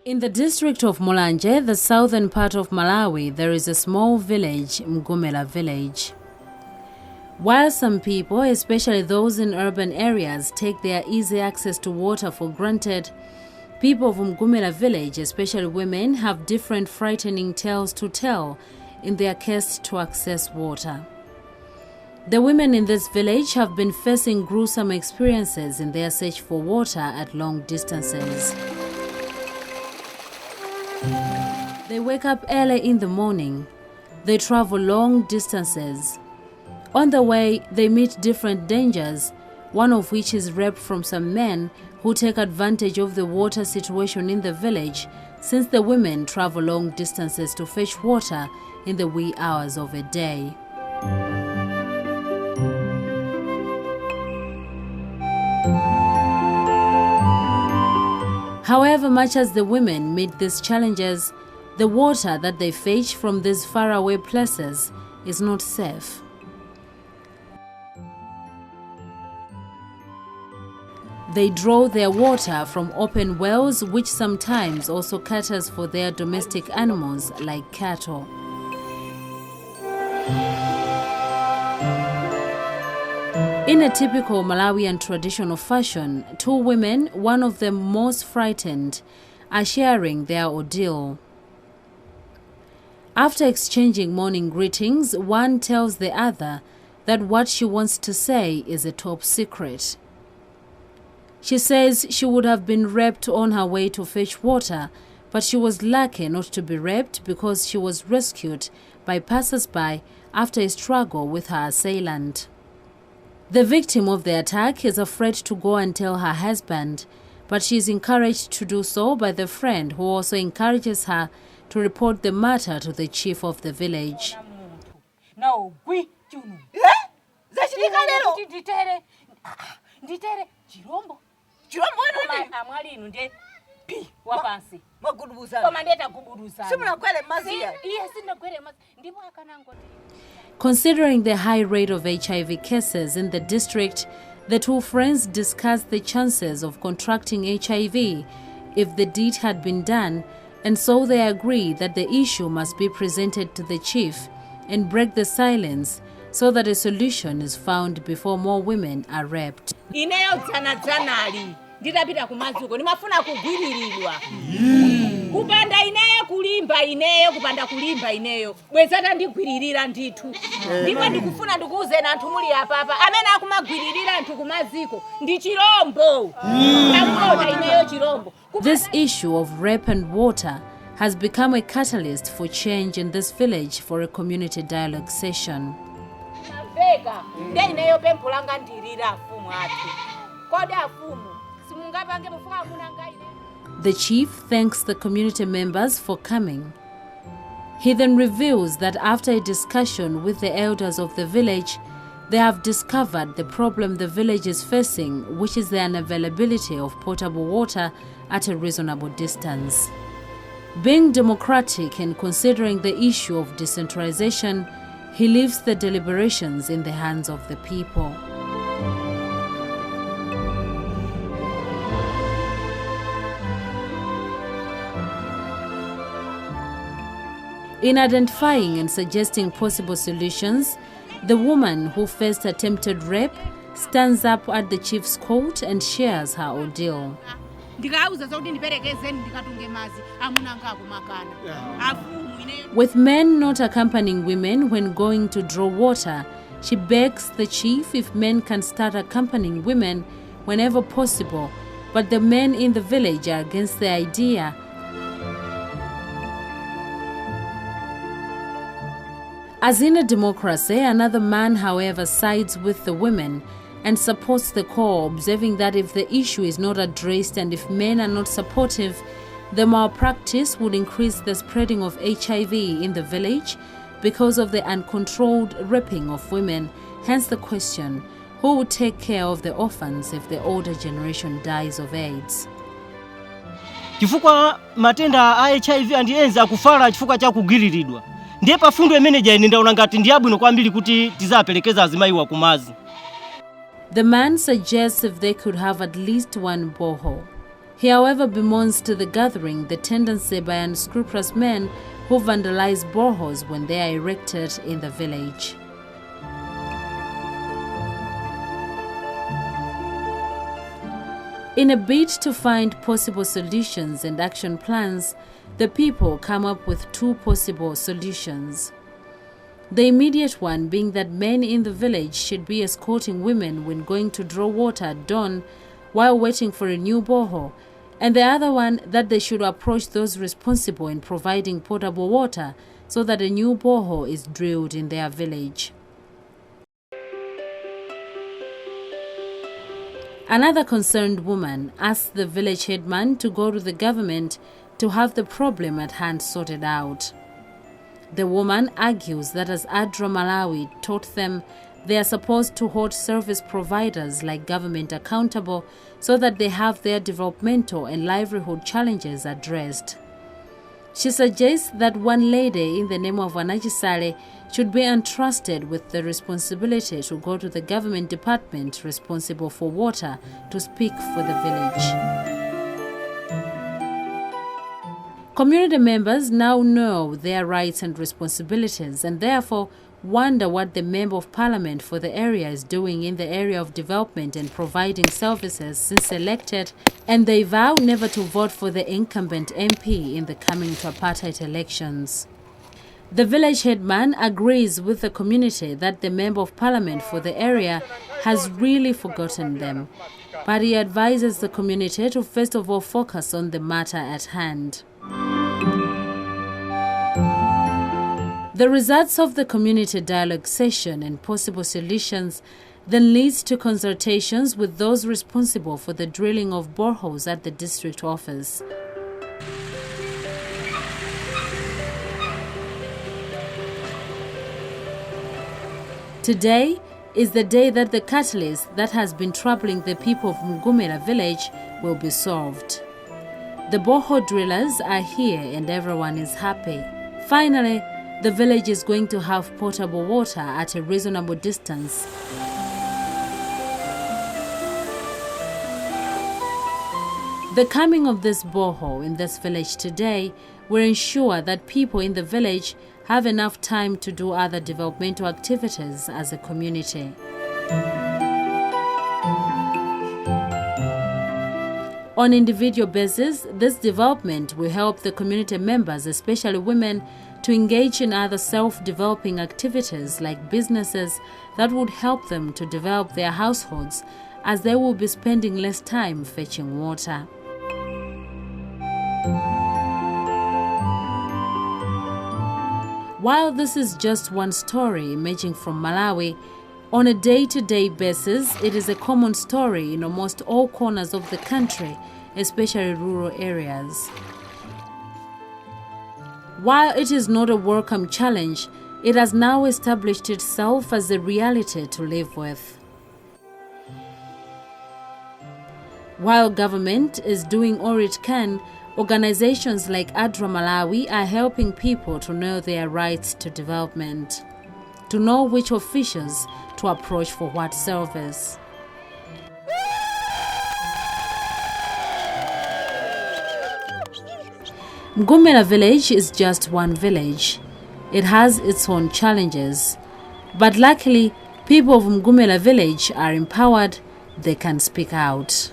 In the district of Mulanje, the southern part of Malawi, there is a small village, Mgumela village. While some people, especially those in urban areas, take their easy access to water for granted, people of Mgumela village, especially women, have different frightening tales to tell in their quest to access water. The women in this village have been facing gruesome experiences in their search for water at long distances. They wake up early in the morning. They travel long distances. On the way, they meet different dangers, one of which is rape from some men who take advantage of the water situation in the village, since the women travel long distances to fetch water in the wee hours of a day. However much as the women meet these challenges, the water that they fetch from these faraway places is not safe. They draw their water from open wells, which sometimes also caters for their domestic animals like cattle. In a typical Malawian traditional fashion, two women, one of them most frightened, are sharing their ordeal. After exchanging morning greetings, one tells the other that what she wants to say is a top secret. She says she would have been raped on her way to fetch water, but she was lucky not to be raped because she was rescued by passers-by after a struggle with her assailant. The victim of the attack is afraid to go and tell her husband, but she is encouraged to do so by the friend who also encourages her to report the matter to the chief of the village. Considering the high rate of HIV cases in the district, the two friends discussed the chances of contracting HIV if the deed had been done, and so they agreed that the issue must be presented to the chief and break the silence so that a solution is found before more women are raped. Kupanda ineyo kulimba ineyo kupanda kulimba ineyo bwezata ndigwiririra ndithu ndipo ndikufuna ndikuuze anthu muli apa amene akumagwiririra anthu kumaziko ndi chirombo akona ineyo chirombo. This issue of rape and water has become a catalyst for change in this village for a community dialogue session. Maveka nde ineyo pempho langa ndirira afumu athu kodi afumu simungapange mufuna kunanga ine. The chief thanks the community members for coming. He then reveals that after a discussion with the elders of the village, they have discovered the problem the village is facing, which is the unavailability of potable water at a reasonable distance. Being democratic and considering the issue of decentralization, he leaves the deliberations in the hands of the people. In identifying and suggesting possible solutions, the woman who first attempted rape stands up at the chief's court and shares her ordeal. With men not accompanying women when going to draw water, she begs the chief if men can start accompanying women whenever possible, but the men in the village are against the idea. As in a democracy, another man, however, sides with the women and supports the call, observing that if the issue is not addressed and if men are not supportive, the malpractice would increase the spreading of HIV in the village because of the uncontrolled raping of women. Hence the question, who would take care of the orphans if the older generation dies of AIDS? Chifukwa matenda a HIV and AIDS akufala chifukwa cha kugiriridwa. Ndiye pafundo manager ndaona ngati ndiyabwino kwambiri kuti tizapelekeza azimayiwa kumazi. The man suggests if they could have at least one borehole. He, however, bemoans to the gathering the tendency by unscrupulous men who vandalize boreholes when they are erected in the village. In a bid to find possible solutions and action plans, the people come up with two possible solutions. The immediate one being that men in the village should be escorting women when going to draw water at dawn while waiting for a new borehole, and the other one that they should approach those responsible in providing potable water so that a new borehole is drilled in their village. Another concerned woman asked the village headman to go to the government to have the problem at hand sorted out. The woman argues that as ADRA Malawi taught them, they are supposed to hold service providers like government accountable so that they have their developmental and livelihood challenges addressed. She suggests that one lady in the name of Wanachisale should be entrusted with the responsibility to go to the government department responsible for water to speak for the village. Community members now know their rights and responsibilities and therefore wonder what the Member of Parliament for the area is doing in the area of development and providing services since elected, and they vow never to vote for the incumbent MP in the coming tripartite elections. The village headman agrees with the community that the Member of Parliament for the area has really forgotten them, but he advises the community to first of all focus on the matter at hand. The results of the community dialogue session and possible solutions then leads to consultations with those responsible for the drilling of boreholes at the district office. Today is the day that the catalyst that has been troubling the people of Mugumera village will be solved. The borehole drillers are here and everyone is happy. Finally, the village is going to have potable water at a reasonable distance. The coming of this borehole in this village today will ensure that people in the village have enough time to do other developmental activities as a community. On individual basis, this development will help the community members, especially women, to engage in other self-developing activities like businesses that would help them to develop their households, as they will be spending less time fetching water. While this is just one story emerging from Malawi, on a day-to-day basis, it is a common story in almost all corners of the country, especially rural areas. While it is not a welcome challenge, it has now established itself as a reality to live with. While government is doing all it can, organizations like ADRA Malawi are helping people to know their rights to development, to know which officials to approach for what service. Mugumera village is just one village. It has its own challenges. But luckily, people of Mugumera village are empowered. They can speak out.